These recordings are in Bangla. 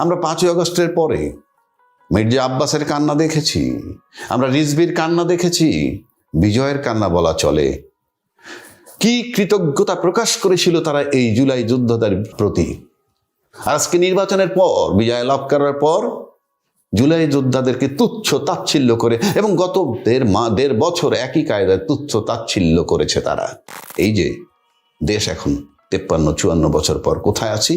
আমরা 5ই আগস্টের পরে মির্জা আব্বাসের কান্না দেখেছি, আমরা রিজভির কান্না দেখেছি, বিজয়ের কান্না বলা চলে। কি কৃতজ্ঞতা প্রকাশ করেছিল তারা এই জুলাই যোদ্ধাদের প্রতি। আজকে নির্বাচনের পর, বিজয় লাভ করার পর জুলাই যোদ্ধাদেরকে তুচ্ছ তাচ্ছিল্য করে, এবং গত দেড় বছর একই কায়দায় তুচ্ছ তাচ্ছিল্য করেছে তারা। এই যে দেশ এখন 53-54 বছর পর কোথায় আছি?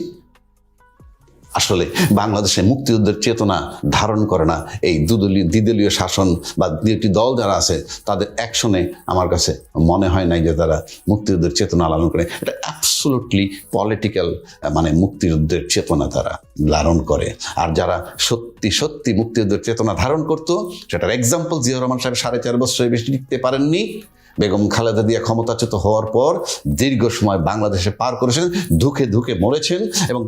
আসলে বাংলাদেশে মুক্তিযুদ্ধের চেতনা ধারণ করে না এই দ্বিদলীয় শাসন বা দুটি দল যারা আছে তাদের অ্যাকশনে আমার কাছে মনে হয় নাই যে তারা মুক্তিযুদ্ধের চেতনা লালন করে। এটা অ্যাবসোলুটলি পলিটিক্যাল, মানে মুক্তিযুদ্ধের চেতনা তারা লালন করে। আর যারা সত্যি সত্যি মুক্তিযুদ্ধের চেতনা ধারণ করতো, সেটার এক্সাম্পল জিয়াউর রহমান সাহেব 4.5 বছরের বেশি টিকতে পারেননি। বেগম খালেদা জিয়া ক্ষমতাচ্যুত হওয়ার পর দীর্ঘ সময় বাংলাদেশে পার করেছেন, ধুকে ধুকে মরেছেন, এবং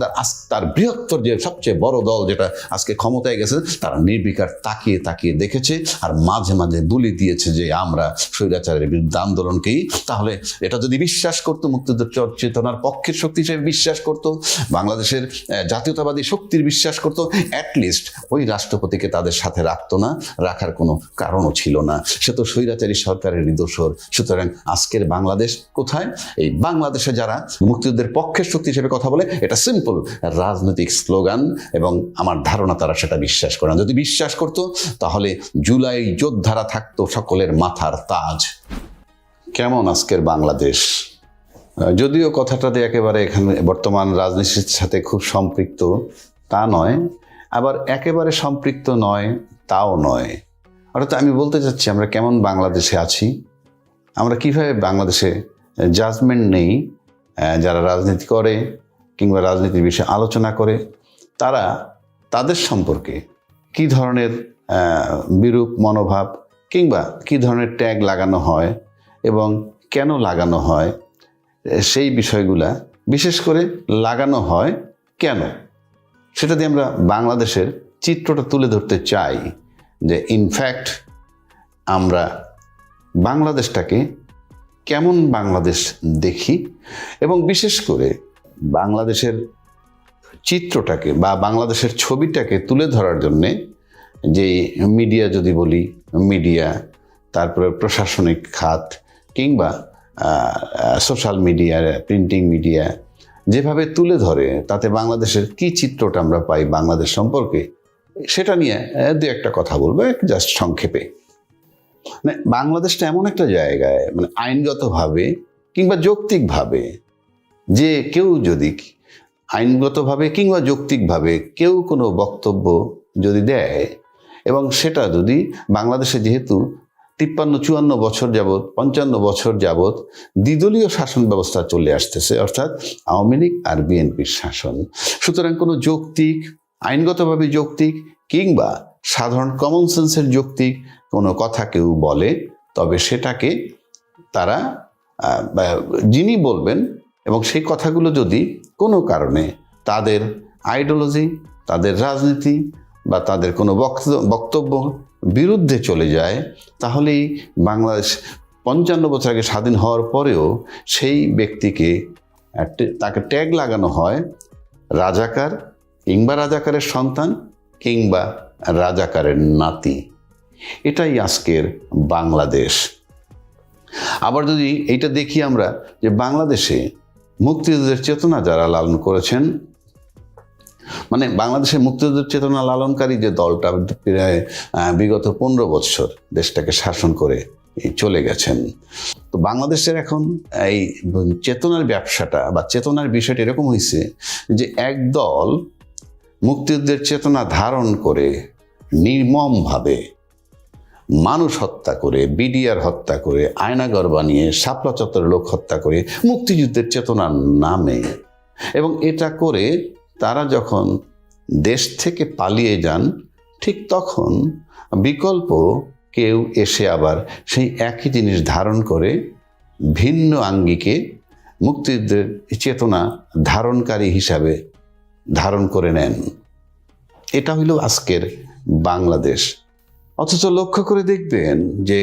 তার বৃহত্তর যে সবচেয়ে বড় দল যেটা আজকে ক্ষমতায় গেছে, তারা নির্বিকার তাকিয়ে তাকিয়ে দেখেছে আর মাঝে মাঝে বুলি দিয়েছে যে আমরা স্বৈরাচারের বিরুদ্ধে আন্দোলনকেই। তাহলে এটা যদি বিশ্বাস করতো, মুক্তিযুদ্ধ চেতনার পক্ষের শক্তি হিসেবে বিশ্বাস করতো, বাংলাদেশের জাতীয়তাবাদী শক্তির বিশ্বাস করতো, অ্যাটলিস্ট ওই রাষ্ট্রপতিকে তাদের সাথে রাখতো না, রাখার কোনো কারণও ছিল না। সে তো স্বৈরাচারী সরকারের নিদর্শন। সুতরাং আজকের বাংলাদেশ কোথায়? এই বাংলাদেশে যারা মুক্তিযুদ্ধের পক্ষের শক্তি হিসেবে কথা বলে, এটা সিম্পল রাজনৈতিক স্লোগান, এবং আমার ধারণা তারা সেটা বিশ্বাস করে না। যদি বিশ্বাস করতো তাহলে জুলাই যোদ্ধারা থাকতো সকলের মাথার তাজ। কেমন আজকের বাংলাদেশ? যদিও কথাটাতে একেবারে এখানে বর্তমান রাজনীতির সাথে খুব সম্পৃক্ত তা নয়, আবার একেবারে সম্পৃক্ত নয় তাও নয়। অর্থাৎ আমি বলতে চাচ্ছি আমরা কেমন বাংলাদেশে আছি, আমরা কিভাবে বাংলাদেশে জাজমেন্ট নেই। যারা রাজনীতি করে কিংবা রাজনীতির বিষয়ে আলোচনা করে, তারা তাদের সম্পর্কে কি ধরনের বিরূপ মনোভাব কিংবা কি ধরনের ট্যাগ লাগানো হয় এবং কেন লাগানো হয়, সেই বিষয়গুলা বিশেষ করে লাগানো হয় কেন, সেটা দিয়ে আমরা বাংলাদেশের চিত্রটা তুলে ধরতে চাই। যে ইনফ্যাক্ট আমরা বাংলাদেশটাকে কেমন বাংলাদেশ দেখি, এবং বিশেষ করে বাংলাদেশের চিত্রটাকে বা বাংলাদেশের ছবিটাকে তুলে ধরার জন্যে যে মিডিয়া, যদি বলি মিডিয়া, তারপরে প্রশাসনিক খাত কিংবা সোশ্যাল মিডিয়া, প্রিন্টিং মিডিয়া যেভাবে তুলে ধরে, তাতে বাংলাদেশের কি চিত্রটা আমরা পাই বাংলাদেশ সম্পর্কে, সেটা নিয়ে দু একটা কথা বলবো জাস্ট সংক্ষেপে। মানে বাংলাদেশটা এমন একটা জায়গায়, মানে আইনগতভাবে কিংবা যৌক্তিকভাবে যে কেউ যদি আইনগতভাবে কিংবা যৌক্তিকভাবে কেউ কোনো বক্তব্য যদি দেয়, এবং সেটা যদি বাংলাদেশে যেহেতু 53-54 বছর যাবৎ 55 বছর যাবৎ দ্বিদলীয় শাসন ব্যবস্থা চলে আসতেছে, অর্থাৎ আওয়ামী লীগ আর বিএনপির শাসন, সুতরাং কোনো যৌক্তিক, আইনগতভাবে যৌক্তিক কিংবা সাধারণ কমন সেন্সের যৌক্তিক কোনো কথা কেউ বলে, তবে সেটাকে তারা যিনি বলবেন, এবং সেই কথাগুলো যদি কোনো কারণে তাদের আইডিওলজি, তাদের রাজনীতি বা তাদের কোনো বক্তব্য বিরুদ্ধে চলে যায়, তাহলেই বাংলাদেশ 55 বছর আগে স্বাধীন হওয়ার পরেও সেই ব্যক্তিকে তাকে ট্যাগ লাগানো হয় রাজাকার কিংবা রাজাকারের সন্তান কিংবা রাজাকারের নাতি। এটাই আজকের বাংলাদেশ। আবার যদি এইটা দেখি আমরা, যে বাংলাদেশে মুক্তিযুদ্ধের চেতনা যারা লালন করেছেন, মানে বাংলাদেশের মুক্তিযুদ্ধের চেতনা লালনকারী যে দলটা প্রায় বিগত 15 বছর দেশটাকে শাসন করে চলে গেছেন, তো বাংলাদেশের এখন এই চেতনার ব্যবসাটা বা চেতনার বিষয়টা এরকম হয়েছে যে এক দল মুক্তিযুদ্ধের চেতনা ধারণ করে নির্মমভাবে মানুষ হত্যা করে, বিডিআর হত্যা করে, আয়নাঘর বানিয়ে শাপলা চত্বরের লোক হত্যা করে মুক্তিযুদ্ধের চেতনার নামে, এবং এটা করে তারা যখন দেশ থেকে পালিয়ে যান, ঠিক তখন বিকল্প কেউ এসে আবার সেই একই জিনিস ধারণ করে ভিন্ন আঙ্গিকে মুক্তিযুদ্ধের চেতনা ধারণকারী হিসাবে ধারণ করে নেন। এটা হইল আজকের বাংলাদেশ। অথচ লক্ষ্য করে দেখবেন যে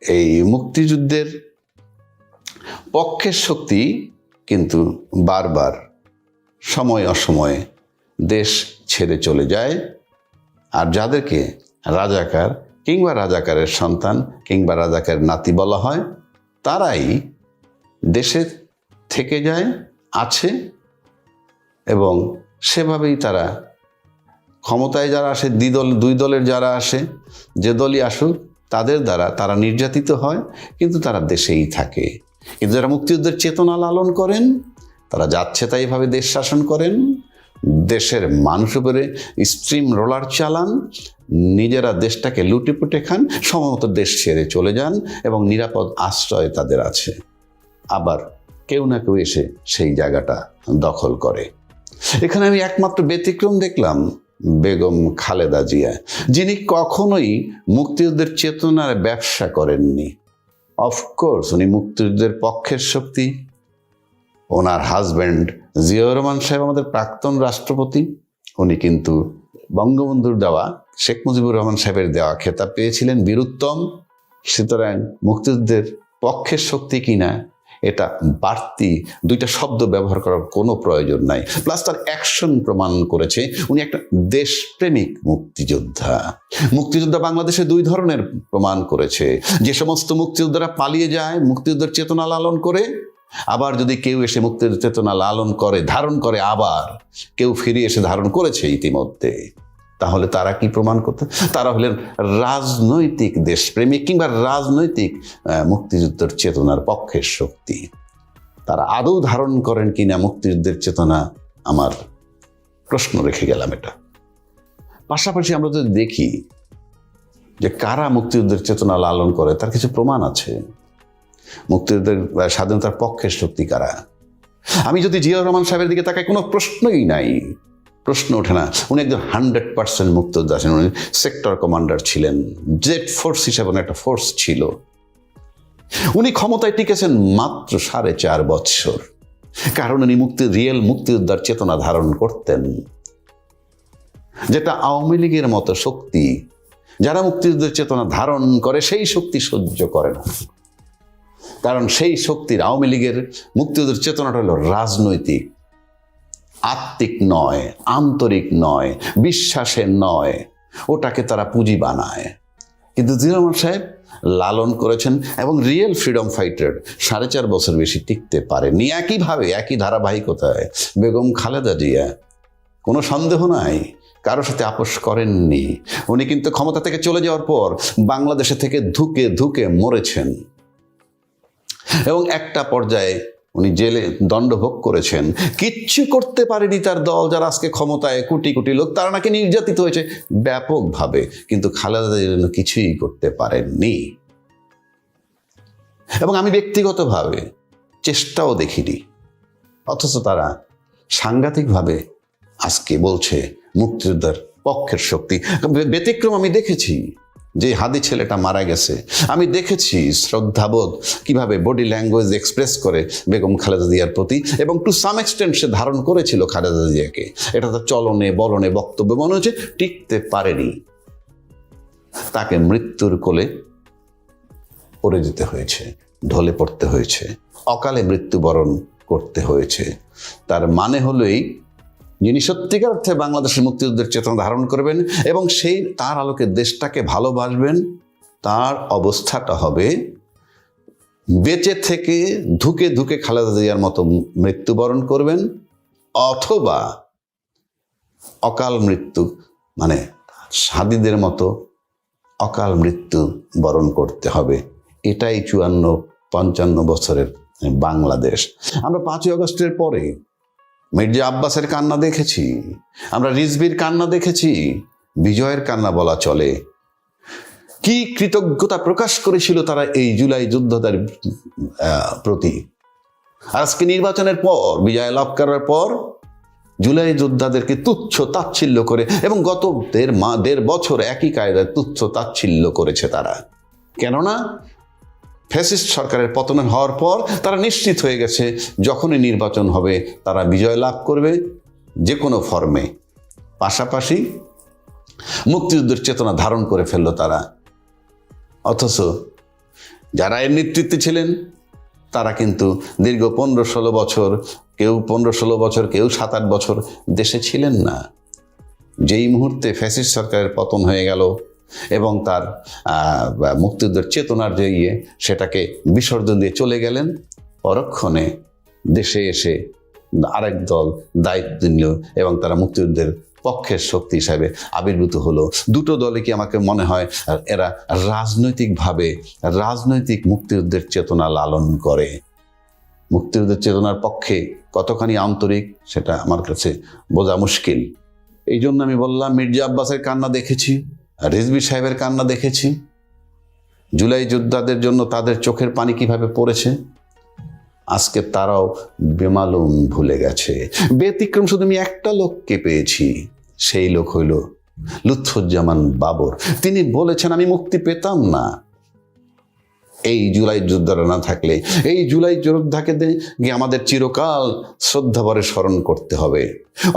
এই মুক্তিযুদ্ধের পক্ষের শক্তি কিন্তু বারবার সময় অসময়ে দেশ ছেড়ে চলে যায়। আর যাদেরকে রাজাকার কিংবা রাজাকারের সন্তান কিংবা রাজাকারের নাতি বলা হয়, তারাই দেশে থেকে যায়, আছে, এবং সেভাবেই তারা ক্ষমতায় যারা আসে, দুই দলের যারা আসে, যে দলই আসুক, তাদের দ্বারা তারা নির্যাতিত হয়, কিন্তু তারা দেশেই থাকে। কিন্তু যারা মুক্তিযুদ্ধের চেতনা লালন করেন, তারা যাচ্ছে তাইভাবে দেশ শাসন করেন, দেশের মানুষ উপরে স্ট্রিম রোলার চালান, নিজেরা দেশটাকে লুটেপুটে খান, সময়মতো দেশ ছেড়ে চলে যান এবং নিরাপদ আশ্রয় তাদের আছে। আবার কেউ না কেউ এসে সেই জায়গাটা দখল করে। এখানে আমি একমাত্র ব্যতিক্রম দেখলাম বেগম খালেদা জিয়া, যিনি কখনোই মুক্তিযুদ্ধের চেতনার ব্যবসা করেননি। অফকোর্স উনি মুক্তিযুদ্ধের পক্ষের শক্তি। ওনার হাজব্যান্ড জিয়াউর রহমান সাহেব আমাদের প্রাক্তন রাষ্ট্রপতি, উনি কিন্তু বঙ্গবন্ধুর দেওয়া, শেখ মুজিবুর রহমান সাহেবের দেওয়া খেতাব পেয়েছিলেন বীরুত্তম। সুতরাং মুক্তিযুদ্ধের পক্ষের শক্তি কিনা এটা বাড়তি দুইটা শব্দ ব্যবহার করার কোনো প্রয়োজন নাই। প্লাস তার অ্যাকশন প্রমাণ করেছে উনি একটা দেশপ্রেমিক মুক্তিযোদ্ধা। মুক্তিযোদ্ধা বাংলাদেশে দুই ধরনের প্রমাণ করেছে। যে সমস্ত মুক্তিযোদ্ধারা পালিয়ে যায় মুক্তিযুদ্ধের চেতনা লালন করে, আবার যদি কেউ এসে মুক্তির চেতনা লালন করে, ধারণ করে, আবার কেউ ফিরে এসে ধারণ করেছে ইতিমধ্যে, তাহলে তারা কি প্রমাণ করতে? তারা হলেন রাজনৈতিক দেশপ্রেমিক কিংবা রাজনৈতিক মুক্তিযুদ্ধের চেতনার পক্ষের শক্তি। তারা আদৌ ধারণ করেন কিনা মুক্তিযুদ্ধের চেতনা, আমার প্রশ্ন রেখে গেলাম এটা। পাশাপাশি আমরা যদি দেখি যে কারা মুক্তিযুদ্ধের চেতনা লালন করে, তার কিছু প্রমাণ আছে। মুক্তিযুদ্ধের স্বাধীনতার পক্ষের শক্তি কারা? আমি যদি জিয়াউর রহমান সাহেবের দিকে তাকাই, কোনো প্রশ্নই নাই, প্রশ্ন ওঠে না। উনি একজন 100% মুক্তিযোদ্ধা ছিলেন। উনি সেক্টর কমান্ডার ছিলেন, জেড ফোর্স হিসাবে একটা ফোর্স ছিল। উনি ক্ষমতায় টিকেছেন মাত্র 4.5 বছর, কারণ উনি রিয়েল মুক্তিযোদ্ধার চেতনা ধারণ করতেন, যেটা আওয়ামী লীগের মতো শক্তি, যারা মুক্তিযুদ্ধের চেতনা ধারণ করে সেই শক্তি সহ্য করে না। কারণ সেই শক্তির, আওয়ামী লীগের মুক্তিযুদ্ধের চেতনাটা হলো রাজনৈতিক, আত্মিক নয়, আন্তরিক নয়, বিশ্বাসের নয়, ওটাকে তারা পুঁজি বানায়। কিন্তু জিয়াউর রহমান সাহেব লালন করেছেন এবং রিয়েল ফ্রিডম ফাইটার 4.5 বছর বেশি টিকতে পারেনি। একইভাবে একই ধারাবাহিকতায় বেগম খালেদা জিয়া, কোনো সন্দেহ নাই, কারোর সাথে আপোষ করেননি। উনি কিন্তু ক্ষমতা থেকে চলে যাওয়ার পর বাংলাদেশে থেকে ধুকে ধুকে মরেছেন এবং একটা পর্যায়ে উনি জেলে দণ্ডভোগ করেছেন। কিচ্ছু করতে পারেনি তার দল, যারা আজকে ক্ষমতায়, কোটি কোটি লোক, তারা নাকি নির্যাতিত হয়েছে ব্যাপকভাবে, কিন্তু খালেদা জিয়া কিছুই করতে পারেননি। এবং আমি ব্যক্তিগতভাবে চেষ্টাও দেখিনি, অথচ তারা সাংঘাতিকভাবে আজকে বলছে মুক্তিযোদ্ধার পক্ষের শক্তি। ব্যতিক্রম আমি দেখেছি, যে হাদি ছেলেটা মারা গেছে, আমি দেখেছি শ্রদ্ধাবোধ কিভাবে বডি ল্যাঙ্গুয়েজ এক্সপ্রেস করে বেগম খালেদা জিয়ার প্রতি, এবং টু সাম এক্সটেন্ট সে ধারণ করেছিল খালেদা জিয়াকে। এটা তার চলনে বলনে বক্তব্য মনে হচ্ছে টিকতে পারেনি, তাকে মৃত্যুর কোলে পড়ে যেতে হয়েছে, ঢলে পড়তে হয়েছে, অকালে মৃত্যুবরণ করতে হয়েছে। তার মানে হলোই, যিনি সত্যিকার অর্থে বাংলাদেশের মুক্তিযুদ্ধের চেতনা ধারণ করবেন এবং সেই তার আলোকে দেশটাকে ভালোবাসবেন, তার অবস্থাটা হবে বেঁচে থেকে ধুকে ধুকে খালেদা জিয়ার মতো মৃত্যুবরণ করবেন, অথবা অকাল মৃত্যু, মানে সাদিদের মতো অকাল মৃত্যু বরণ করতে হবে। এটাই 54-55 বছরের বাংলাদেশ। আমরা 5ই আগস্টের পরে মির্জা আব্বাসের কান্না দেখেছি, আমরা রিজভির কান্না দেখেছি, বিজয়ের কান্না বলা চলে। কি কৃতজ্ঞতা প্রকাশ করেছিল তারা এই জুলাই যোদ্ধাদের প্রতি। আজকে নির্বাচনের পর, বিজয় লাভ করার পর, জুলাই যোদ্ধাদেরকে তুচ্ছ তাচ্ছিল্য করে, এবং গত 1.5 বছর একই কায়দায় তুচ্ছ তাচ্ছিল্য করেছে তারা। কেননা ফ্যাসিস্ট সরকারের পতন হওয়ার পর তারা নিশ্চিত হয়ে গেছে যখনই নির্বাচন হবে তারা বিজয় লাভ করবে যে কোনো ফর্মে। পাশাপাশি মুক্তিযুদ্ধের চেতনা ধারণ করে ফেললো তারা। অথচ যারা এর নেতৃত্বে ছিলেন তারা কিন্তু দীর্ঘ 15-16 বছর, কেউ 15-16 বছর, কেউ 7-8 বছর দেশে ছিলেন না। যেই মুহূর্তে ফ্যাসিস্ট সরকারের পতন হয়ে গেল এবং তার মুক্তিযুদ্ধের চেতনার যে সেটাকে বিসর্জন দিয়ে চলে গেলেন, পরক্ষণে দেশে এসে আরেক দল দায়িত্ব নিল এবং তারা মুক্তিযুদ্ধের পক্ষের শক্তি হিসাবে আবির্ভূত হলো। দুটো দলে কি আমাকে মনে হয় এরা রাজনৈতিকভাবে রাজনৈতিক মুক্তিযুদ্ধের চেতনা লালন করে। মুক্তিযুদ্ধের চেতনার পক্ষে কতখানি আন্তরিক সেটা আমার কাছে বোঝা মুশকিল। এই জন্য আমি বললাম, মির্জা আব্বাসের কান্না দেখেছি, রিজভী সাহেবের কান্না দেখেছি, জুলাই যোদ্ধাদের জন্য তাদের চোখের পানি কিভাবে পড়েছে, আজকে তারাও বেমালুম ভুলে গেছে। ব্যতিক্রম শুধু আমি একটা লোককে পেয়েছি, সেই লোক হইল লুৎফুজ্জামান বাবর। তিনি বলেছেন, আমি মুক্তি পেতাম না এই জুলাই যোদ্ধারা না থাকলে। এই জুলাই যোদ্ধাকে গিয়ে আমাদের চিরকাল শ্রদ্ধাভরে স্মরণ করতে হবে।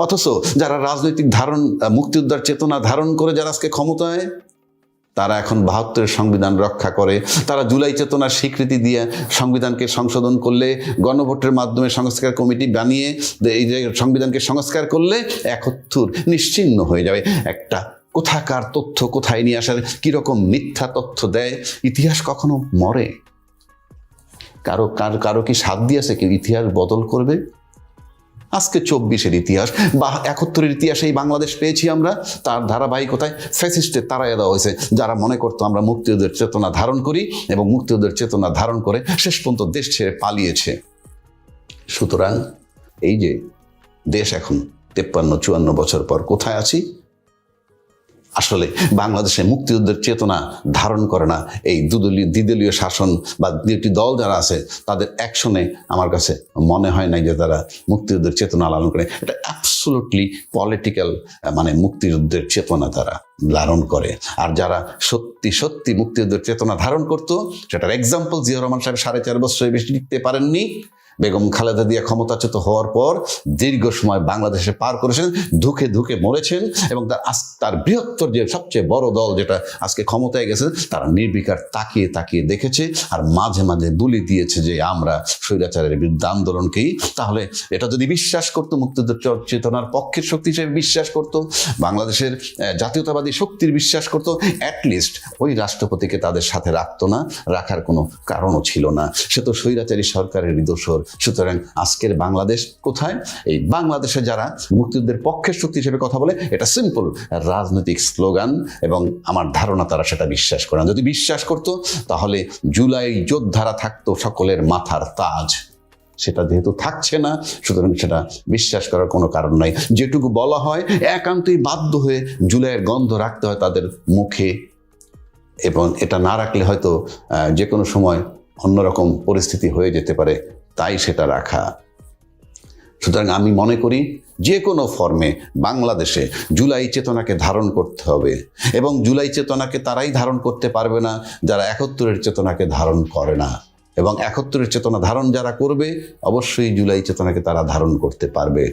অথচ যারা রাজনৈতিক মুক্তিযোদ্ধার চেতনা ধারণ করে যারা আজকে ক্ষমতায়, তারা এখন 72-এর সংবিধান রক্ষা করে। তারা জুলাই চেতনার স্বীকৃতি দিয়ে সংবিধানকে সংশোধন করলে, গণভোটের মাধ্যমে সংস্কার কমিটি বানিয়ে এই যে সংবিধানকে সংস্কার করলে 71 নিশ্চিহ্ন হয়ে যাবে। একটা কোথাকার তথ্য কোথায় নিয়ে আসার, কিরকম মিথ্যা তথ্য দেয়। ইতিহাস কখনো মরে? কারো কি সাথ দিয়েছে কেউ ইতিহাস বদল করবে? আজকে 24-এর ইতিহাস বা 71-এর ইতিহাসেই বাংলাদেশ পেয়েছি আমরা। তার ধারাবাহিকতায় ফ্যাসিস্টের তাড়াইয়া দেওয়া হয়েছে, যারা মনে করতো আমরা মুক্তিযুদ্ধের চেতনা ধারণ করি এবং মুক্তিযুদ্ধের চেতনা ধারণ করে শেষ পর্যন্ত দেশ ছেড়ে পালিয়েছে। সুতরাং এই যে দেশ এখন 53-54 বছর পর কোথায় আছি, আসলে বাংলাদেশে মুক্তিযুদ্ধের চেতনা ধারণ করে না এই দ্বিদলীয় শাসন বা দুটি দল যারা আছে, তাদের অ্যাকশনে আমার কাছে মনে হয় নাই যে তারা মুক্তিযুদ্ধের চেতনা লালন করে। এটা অ্যাবসলুটলি পলিটিক্যাল, মানে মুক্তিযুদ্ধের চেতনা তারা ধারণ করে। আর যারা সত্যি সত্যি মুক্তিযুদ্ধের চেতনা ধারণ করতো, সেটার এক্সাম্পল জিয়াউর রহমান সাহেব 4.5 বছরের বেশি টিকতে পারেননি। বেগম খালেদা জিয়া ক্ষমতাচ্যুত হওয়ার পর দীর্ঘ সময় বাংলাদেশে পার করেছেন, ধুকে ধুকে মরেছেন এবং তার বৃহত্তর যে সবচেয়ে বড় দল যেটা আজকে ক্ষমতায় গেছে, তারা নির্বিকার তাকিয়ে তাকিয়ে দেখেছে আর মাঝে মাঝে বুলি দিয়েছে যে আমরা স্বৈরাচারের বিরুদ্ধে আন্দোলনকেই। তাহলে এটা যদি বিশ্বাস করতো, মুক্তিযুদ্ধ চেতনার পক্ষের শক্তি হিসেবে বিশ্বাস করতো, বাংলাদেশের জাতীয়তাবাদী শক্তির বিশ্বাস করতো, অ্যাটলিস্ট ওই রাষ্ট্রপতিকে তাদের সাথে রাখতো না, রাখার কোনো কারণও ছিল না। সে তো স্বৈরাচারী সরকারের দোসর। সুতরাং আজকের বাংলাদেশ কোথায়? এই বাংলাদেশে যারা মুক্তিযুদ্ধের পক্ষের শক্তি হিসেবে কথা বলে, এটা সিম্পল রাজনৈতিক স্লোগান এবং আমার ধারণা তারা সেটা বিশ্বাস করে না। যদি বিশ্বাস করতো তাহলে জুলাই যোদ্ধারা থাকতো সকলের মাথার তাজ। সেটা যেহেতু থাকছে না, সুতরাং সেটা বিশ্বাস করার কোনো কারণ নাই। যেটুকু বলা হয় একান্তই বাধ্য হয়ে জুলাইয়ের গন্ধ রাখতে হয় তাদের মুখে, এবং এটা না রাখলে হয়তো যে কোনো সময় অন্যরকম পরিস্থিতি হয়ে যেতে পারে, তাই সেটা রাখা। সুতরাং আমি মনে করি যে কোনো ফর্মে বাংলাদেশে জুলাই চেতনাকে ধারণ করতে হবে, এবং জুলাই চেতনাকে তারাই ধারণ করতে পারবে না যারা 71-এর চেতনাকে ধারণ করে না, এবং 71-এর চেতনা ধারণ যারা করবে অবশ্যই জুলাই চেতনাকে তারা ধারণ করতে পারবে।